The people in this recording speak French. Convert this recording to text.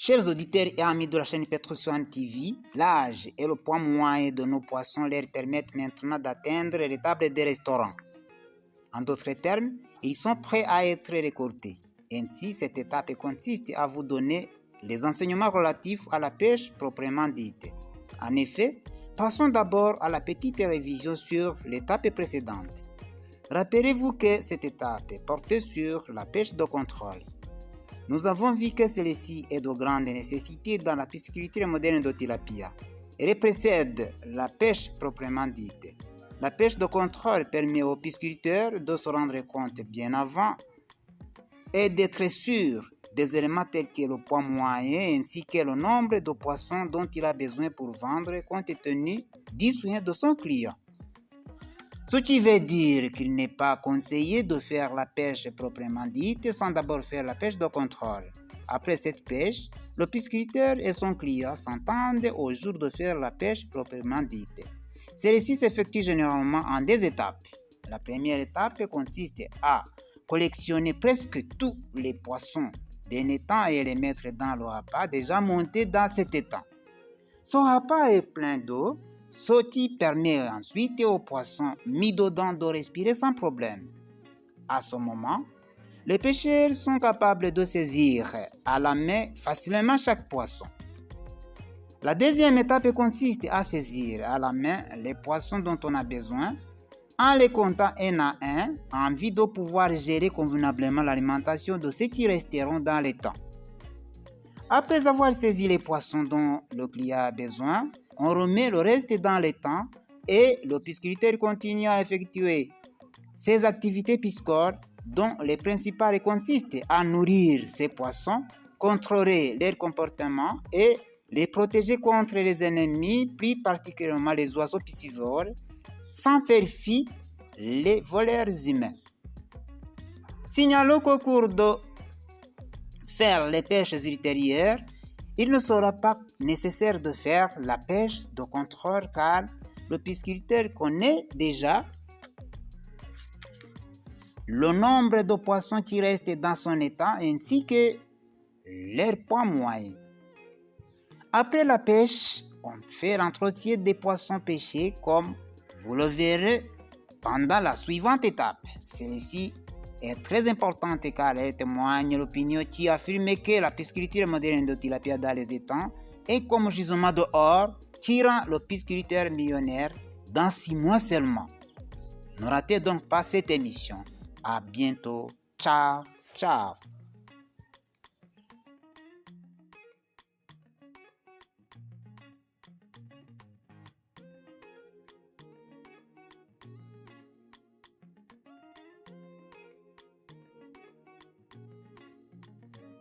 Chers auditeurs et amis de la chaîne Petroswan TV, l'âge et le poids moyen de nos poissons leur permettent maintenant d'atteindre les tables des restaurants. En d'autres termes, ils sont prêts à être récoltés. Ainsi, cette étape consiste à vous donner les enseignements relatifs à la pêche proprement dite. En effet, passons d'abord à la petite révision sur l'étape précédente. Rappelez-vous que cette étape portait sur la pêche de contrôle. Nous avons vu que celle-ci est de grande nécessité dans la pisciculture moderne de tilapia. Elle précède la pêche proprement dite. La pêche de contrôle permet aux pisciculteurs de se rendre compte bien avant et d'être sûr des éléments tels que le poids moyen ainsi que le nombre de poissons dont il a besoin pour vendre compte tenu du souhait de son client. Ce qui veut dire qu'il n'est pas conseillé de faire la pêche proprement dite sans d'abord faire la pêche de contrôle. Après cette pêche, le pisciculteur et son client s'entendent au jour de faire la pêche proprement dite. Celle-ci s'effectue généralement en deux étapes. La première étape consiste à collectionner presque tous les poissons d'un étang et les mettre dans le appât déjà monté dans cet étang. Ce appât est plein d'eau, ce qui permet ensuite aux poissons mis dedans de respirer sans problème. À ce moment, les pêcheurs sont capables de saisir à la main facilement chaque poisson. La deuxième étape consiste à saisir à la main les poissons dont on a besoin en les comptant un à un en vue de pouvoir gérer convenablement l'alimentation de ceux qui resteront dans l'étang. Après avoir saisi les poissons dont le client a besoin, on remet le reste dans l'étang et le pisciculteur continue à effectuer ses activités piscicoles dont les principales consistent à nourrir ces poissons, contrôler leur comportement et les protéger contre les ennemis, plus particulièrement les oiseaux piscivores, sans faire fi les voleurs humains. Signalons qu'au cours de faire les pêches ultérieures, il ne sera pas nécessaire de faire la pêche de contrôle car le pisciculteur connaît déjà le nombre de poissons qui restent dans son étang ainsi que leur poids moyen. Après la pêche, on fait l'entretien des poissons pêchés comme vous le verrez pendant la suivante étape. Celle-ci est très importante car elle témoigne l'opinion qui affirme que la pisciculture moderne de tilapia dans les étangs est comme gisement d'or qui rend le pisciculteur millionnaire dans 6 mois seulement. Ne ratez donc pas cette émission. À bientôt. Ciao, ciao.